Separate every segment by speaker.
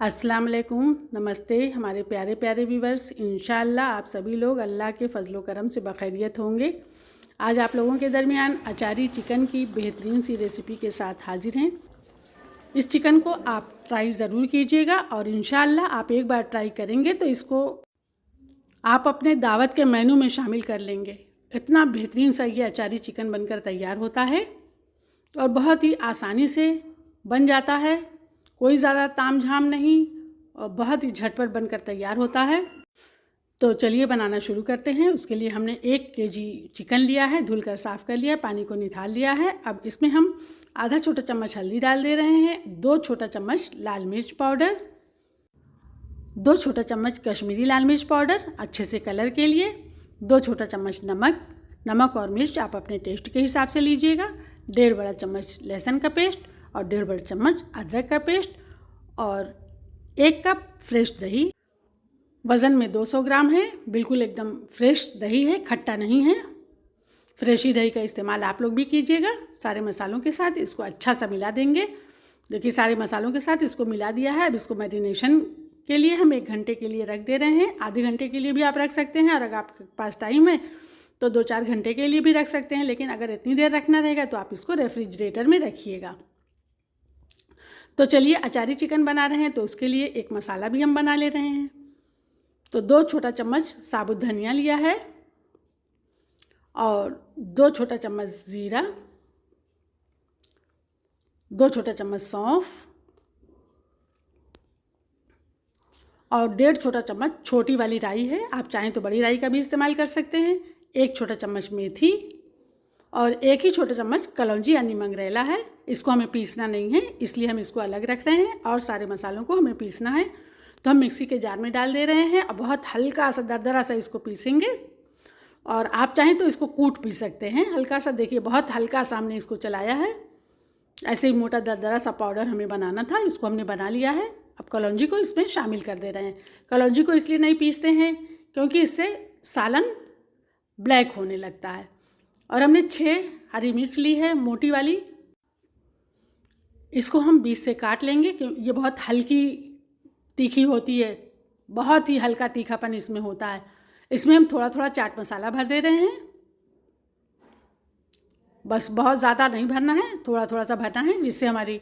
Speaker 1: अस्सलाम वालेकुम, नमस्ते हमारे प्यारे प्यारे व्यूवर्स। इंशाअल्लाह आप सभी लोग अल्लाह के फजलो करम से बखैरियत होंगे। आज आप लोगों के दरमियान अचारी चिकन की बेहतरीन सी रेसिपी के साथ हाजिर हैं। इस चिकन को आप ट्राई ज़रूर कीजिएगा और इंशाअल्लाह आप एक बार ट्राई करेंगे तो इसको आप अपने दावत के मेनू में शामिल कर लेंगे। इतना बेहतरीन सा ये अचारी चिकन बनकर तैयार होता है और बहुत ही आसानी से बन जाता है। कोई ज़्यादा तामझाम नहीं और बहुत ही झटपट बनकर तैयार होता है। तो चलिए बनाना शुरू करते हैं। उसके लिए हमने 1 केजी चिकन लिया है, धुलकर साफ़ कर लिया, पानी को निथाल लिया है। अब इसमें हम आधा छोटा चम्मच हल्दी डाल दे रहे हैं, 2 छोटा चम्मच लाल मिर्च पाउडर, 2 छोटा चम्मच कश्मीरी लाल मिर्च पाउडर अच्छे से कलर के लिए, 2 छोटा चम्मच नमक और मिर्च आप अपने टेस्ट के हिसाब से लीजिएगा, 1.5 बड़ा चम्मच लहसुन का पेस्ट और 1.5 बड़ा चम्मच अदरक का पेस्ट और 1 कप फ्रेश दही। वज़न में 200 ग्राम है, बिल्कुल एकदम फ्रेश दही है, खट्टा नहीं है। फ्रेश ही दही का इस्तेमाल आप लोग भी कीजिएगा। सारे मसालों के साथ इसको अच्छा सा मिला देंगे। देखिए सारे मसालों के साथ इसको मिला दिया है। अब इसको मैरिनेशन के लिए हम 1 घंटे के लिए रख दे रहे हैं। आधे घंटे के लिए भी आप रख सकते हैं और अगर आपके पास टाइम है तो 2-4 घंटे के लिए भी रख सकते हैं, लेकिन अगर इतनी देर रखना रहेगा तो आप इसको रेफ्रिजरेटर में रखिएगा। तो चलिए अचारी चिकन बना रहे हैं तो उसके लिए एक मसाला भी हम बना ले रहे हैं। तो 2 छोटा चम्मच साबुत धनिया लिया है और 2 छोटा चम्मच ज़ीरा, 2 छोटा चम्मच सौंफ और 1.5 छोटा चम्मच छोटी वाली राई है। आप चाहें तो बड़ी राई का भी इस्तेमाल कर सकते हैं। 1 छोटा चम्मच मेथी और 1 ही छोटा चम्मच कलौंजी यानी मंगरेला है। इसको हमें पीसना नहीं है, इसलिए हम इसको अलग रख रहे हैं और सारे मसालों को हमें पीसना है। तो हम मिक्सी के जार में डाल दे रहे हैं और बहुत हल्का सा दरदरा सा इसको पीसेंगे। और आप चाहें तो इसको कूट पी सकते हैं हल्का सा। देखिए बहुत हल्का सा हमने इसको चलाया है। ऐसे ही मोटा दरदरा सा पाउडर हमें बनाना था, इसको हमने बना लिया है। अब कलौंजी को इसमें शामिल कर दे रहे हैं। कलौंजी को इसलिए नहीं पीसते हैं क्योंकि इससे सालन ब्लैक होने लगता है। और हमने 6 हरी मिर्च ली है मोटी वाली, इसको हम बीच से काट लेंगे क्योंकि ये बहुत हल्की तीखी होती है, बहुत ही हल्का तीखापन इसमें होता है। इसमें हम थोड़ा थोड़ा चाट मसाला भर दे रहे हैं, बस बहुत ज़्यादा नहीं भरना है, थोड़ा थोड़ा सा भरना है जिससे हमारी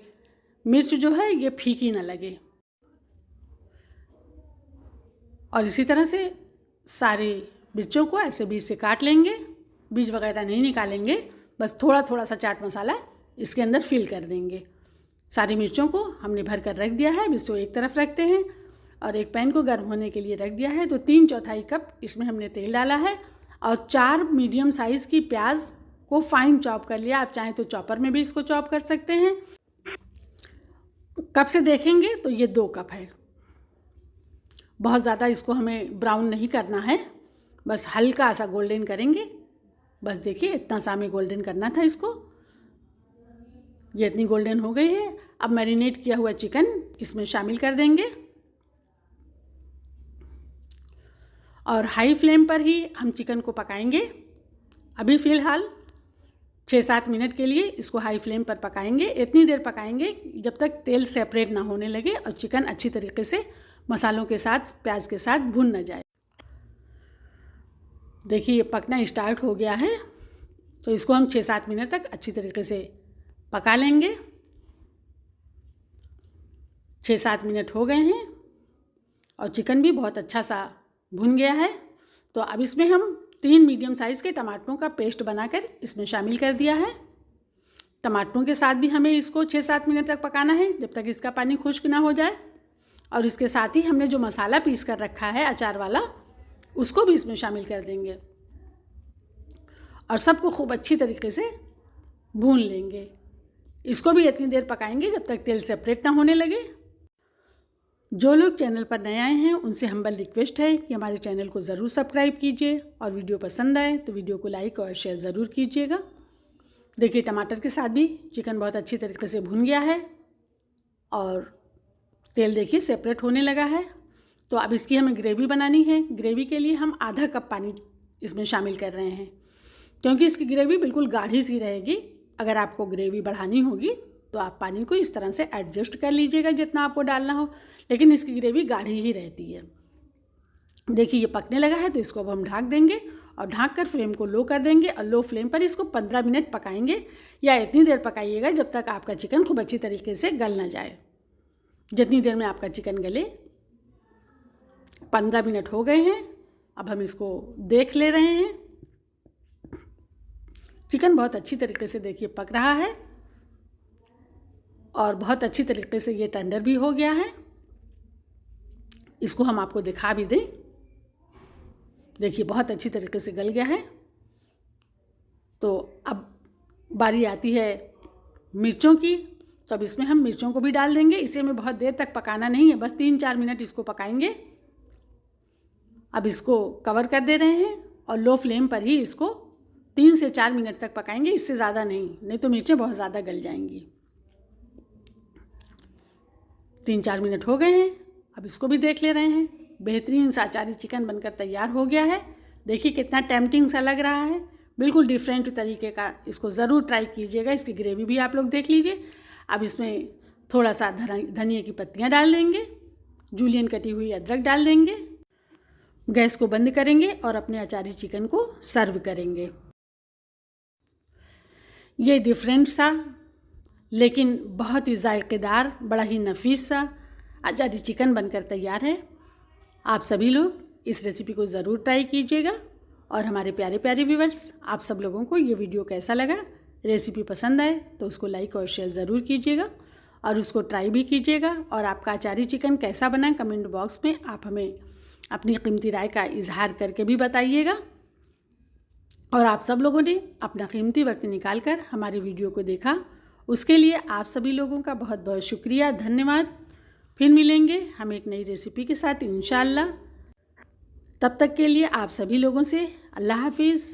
Speaker 1: मिर्च जो है ये फीकी ना लगे। और इसी तरह से सारी मिर्चों को ऐसे बीच से काट लेंगे, बीज वगैरह नहीं निकालेंगे, बस थोड़ा थोड़ा सा चाट मसाला इसके अंदर फिल कर देंगे। सारी मिर्चों को हमने भर कर रख दिया है। अब इसको एक तरफ रखते हैं और एक पैन को गर्म होने के लिए रख दिया है। तो 3/4 कप इसमें हमने तेल डाला है और 4 मीडियम साइज़ की प्याज को फाइन चॉप कर लिया। आप चाहें तो चॉपर में भी इसको चॉप कर सकते हैं। कप से देखेंगे तो ये 2 कप है। बहुत ज़्यादा इसको हमें ब्राउन नहीं करना है, बस हल्का सा गोल्डन करेंगे। बस देखिए इतना सा हमें गोल्डन करना था इसको। ये इतनी गोल्डन हो गई है। अब मैरिनेट किया हुआ चिकन इसमें शामिल कर देंगे और हाई फ्लेम पर ही हम चिकन को पकाएंगे। अभी फ़िलहाल 6-7 मिनट के लिए इसको हाई फ्लेम पर पकाएंगे। इतनी देर पकाएंगे जब तक तेल सेपरेट ना होने लगे और चिकन अच्छी तरीके से मसालों के साथ प्याज के साथ भुन न जाए। देखिए ये पकना स्टार्ट हो गया है, तो इसको हम 6-7 मिनट तक अच्छी तरीके से पका लेंगे। 6-7 मिनट हो गए हैं और चिकन भी बहुत अच्छा सा भुन गया है। तो अब इसमें हम 3 मीडियम साइज़ के टमाटरों का पेस्ट बनाकर इसमें शामिल कर दिया है। टमाटरों के साथ भी हमें इसको 6-7 मिनट तक पकाना है जब तक इसका पानी खुश्क ना हो जाए। और इसके साथ ही हमने जो मसाला पीस कर रखा है अचार वाला, उसको भी इसमें शामिल कर देंगे और सबको खूब अच्छी तरीके से भून लेंगे। इसको भी इतनी देर पकाएंगे जब तक तेल सेपरेट ना होने लगे। जो लोग चैनल पर नए आए हैं उनसे हम्बल रिक्वेस्ट है कि हमारे चैनल को ज़रूर सब्सक्राइब कीजिए और वीडियो पसंद आए तो वीडियो को लाइक और शेयर ज़रूर कीजिएगा। देखिए टमाटर के साथ भी चिकन बहुत अच्छी तरीके से भुन गया है और तेल देखिए सेपरेट होने लगा है। तो अब इसकी हमें ग्रेवी बनानी है। ग्रेवी के लिए हम आधा कप पानी इसमें शामिल कर रहे हैं क्योंकि इसकी ग्रेवी बिल्कुल गाढ़ी सी रहेगी। अगर आपको ग्रेवी बढ़ानी होगी तो आप पानी को इस तरह से एडजस्ट कर लीजिएगा जितना आपको डालना हो, लेकिन इसकी ग्रेवी गाढ़ी ही रहती है। देखिए ये पकने लगा है, तो इसको अब हम ढक देंगे और ढक कर फ्लेम को लो कर देंगे और लो फ्लेम पर इसको 15 मिनट पकाएंगे, या इतनी देर पकाइएगा जब तक आपका चिकन खूब अच्छी तरीके से गल ना जाए। जितनी देर में आपका चिकन गले, 15 मिनट हो गए हैं। अब हम इसको देख ले रहे हैं। चिकन बहुत अच्छी तरीके से देखिए पक रहा है और बहुत अच्छी तरीके से ये टेंडर भी हो गया है। इसको हम आपको दिखा भी दें, देखिए बहुत अच्छी तरीके से गल गया है। तो अब बारी आती है मिर्चों की, तो अब इसमें हम मिर्चों को भी डाल देंगे। इसे हमें बहुत देर तक पकाना नहीं है, बस 3-4 मिनट इसको पकाएंगे। अब इसको कवर कर दे रहे हैं और लो फ्लेम पर ही इसको 3 से 4 मिनट तक पकाएंगे, इससे ज़्यादा नहीं तो मिर्चें बहुत ज़्यादा गल जाएंगी। 3-4 मिनट हो गए हैं, अब इसको भी देख ले रहे हैं। बेहतरीन सा अचारी चिकन बनकर तैयार हो गया है। देखिए कितना टेम्पटिंग सा लग रहा है, बिल्कुल डिफरेंट तरीके का। इसको ज़रूर ट्राई कीजिएगा। इसकी ग्रेवी भी आप लोग देख लीजिए। अब इसमें थोड़ा सा धनिया की पत्तियाँ डाल देंगे, जूलियन कटी हुई अदरक डाल देंगे। गैस को बंद करेंगे और अपने अचारी चिकन को सर्व करेंगे। ये डिफरेंट सा लेकिन बहुत ही जायकेदार, बड़ा ही नफीस सा अचारी चिकन बनकर तैयार है। आप सभी लोग इस रेसिपी को ज़रूर ट्राई कीजिएगा। और हमारे प्यारे प्यारे व्यूअर्स, आप सब लोगों को ये वीडियो कैसा लगा, रेसिपी पसंद आए तो उसको लाइक और शेयर ज़रूर कीजिएगा और उसको ट्राई भी कीजिएगा। और आपका अचारी चिकन कैसा बना, कमेंट बॉक्स में आप हमें अपनी कीमती राय का इजहार करके भी बताइएगा। और आप सब लोगों ने अपना कीमती वक्त निकालकर हमारे वीडियो को देखा, उसके लिए आप सभी लोगों का बहुत बहुत शुक्रिया, धन्यवाद। फिर मिलेंगे हम एक नई रेसिपी के साथ इंशाअल्लाह। तब तक के लिए आप सभी लोगों से अल्लाह हाफिज़।